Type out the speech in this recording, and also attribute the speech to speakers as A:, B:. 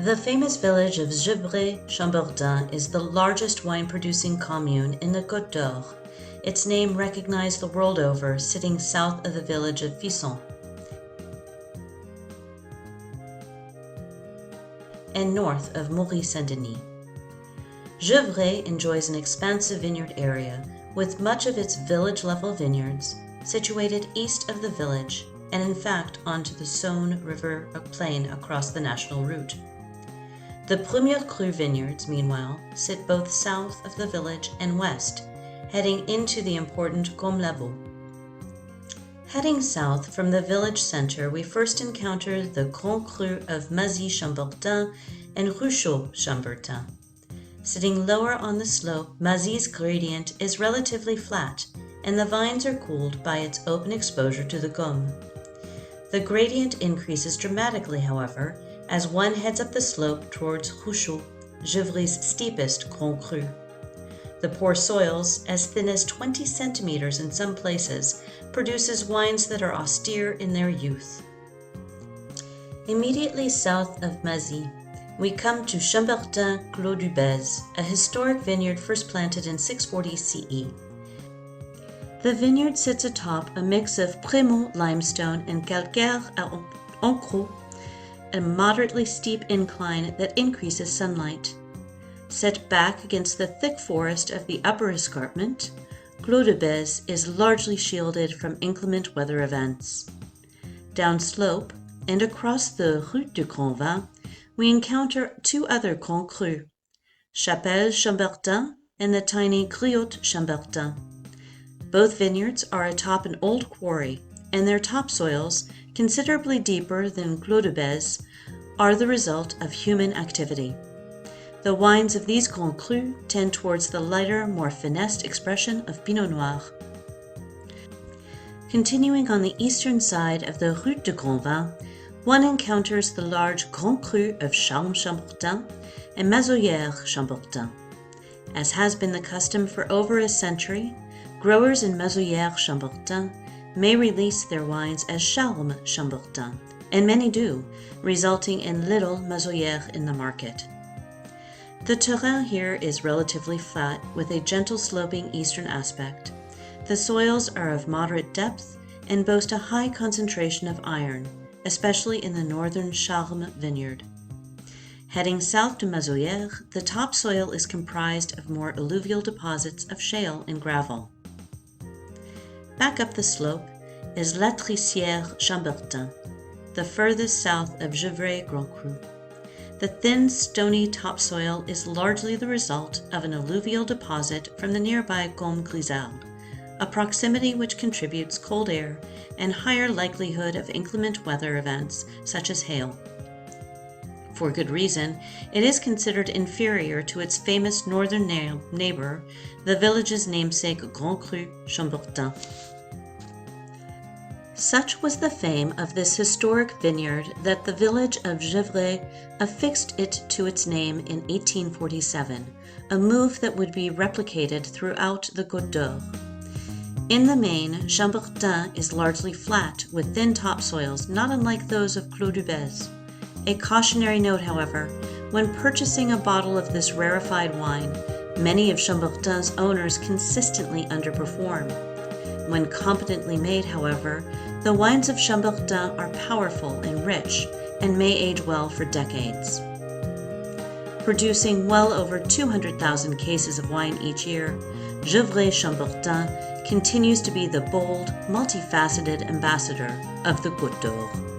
A: The famous village of Gevrey-Chambertin is the largest wine-producing commune in the Côte d'Or, its name recognized the world over, sitting south of the village of Fisson and north of Mory-Saint-Denis. Gevrey enjoys an expansive vineyard area, with much of its village-level vineyards situated east of the village and in fact onto the Saône River plain across the national route. The Premier Cru vineyards, meanwhile, sit both south of the village and west, heading into the important Combe-Laboux. Heading south from the village center, we first encounter the Grand Cru of Mazy-Chambertin and Ruchot-Chambertin. Sitting lower on the slope, Mazy's gradient is relatively flat, and the vines are cooled by its open exposure to the Gaume. The gradient increases dramatically, however, as one heads up the slope towards Ruchot, Gevrey's steepest Grand Cru. The poor soils, as thin as 20 centimeters in some places, produces wines that are austere in their youth. Immediately south of Mazy, we come to Chambertin-Clos du Bez, a historic vineyard first planted in 640 CE. The vineyard sits atop a mix of Prémont limestone and calcaire en croix, a moderately steep incline that increases sunlight. Set back against the thick forest of the upper escarpment, Clos du Bez is largely shielded from inclement weather events. Downslope and across the Route du Grand Vin, we encounter two other Grand Crus, Chapelle-Chambertin and the tiny Griot-Chambertin. Both vineyards are atop an old quarry, and their topsoils, considerably deeper than Clos du Bez, are the result of human activity. The wines of these Grand Crus tend towards the lighter, more finessed expression of Pinot Noir. Continuing on the eastern side of the Route du Grand Vin, one encounters the large Grand Cru of Charmes-Chambertin and Mazoyères-Chambertin. As has been the custom for over a century, growers in Mazoyères-Chambertin may release their wines as Charmes-Chambertin, and many do, resulting in little Mazoyères in the market. The terrain here is relatively flat, with a gentle sloping eastern aspect. The soils are of moderate depth and boast a high concentration of iron, especially in the northern Charmes vineyard. Heading south to Mazoyères, the topsoil is comprised of more alluvial deposits of shale and gravel. Back up the slope is Latricière-Chambertin, the furthest south of Gevrey Grand Cru. The thin, stony topsoil is largely the result of an alluvial deposit from the nearby Côme Grisard, a proximity which contributes cold air and higher likelihood of inclement weather events such as hail. For good reason, it is considered inferior to its famous northern neighbor, the village's namesake Grand Cru Chambertin. Such was the fame of this historic vineyard that the village of Gevrey affixed it to its name in 1847, a move that would be replicated throughout the Côte d'Or. In the main, Chambertin is largely flat, with thin topsoils not unlike those of Clos du Bez. A cautionary note, however, when purchasing a bottle of this rarefied wine, many of Chambertin's owners consistently underperform. When competently made, however, the wines of Chambertin are powerful and rich and may age well for decades. Producing well over 200,000 cases of wine each year, Gevrey-Chambertin continues to be the bold, multifaceted ambassador of the Côte d'Or.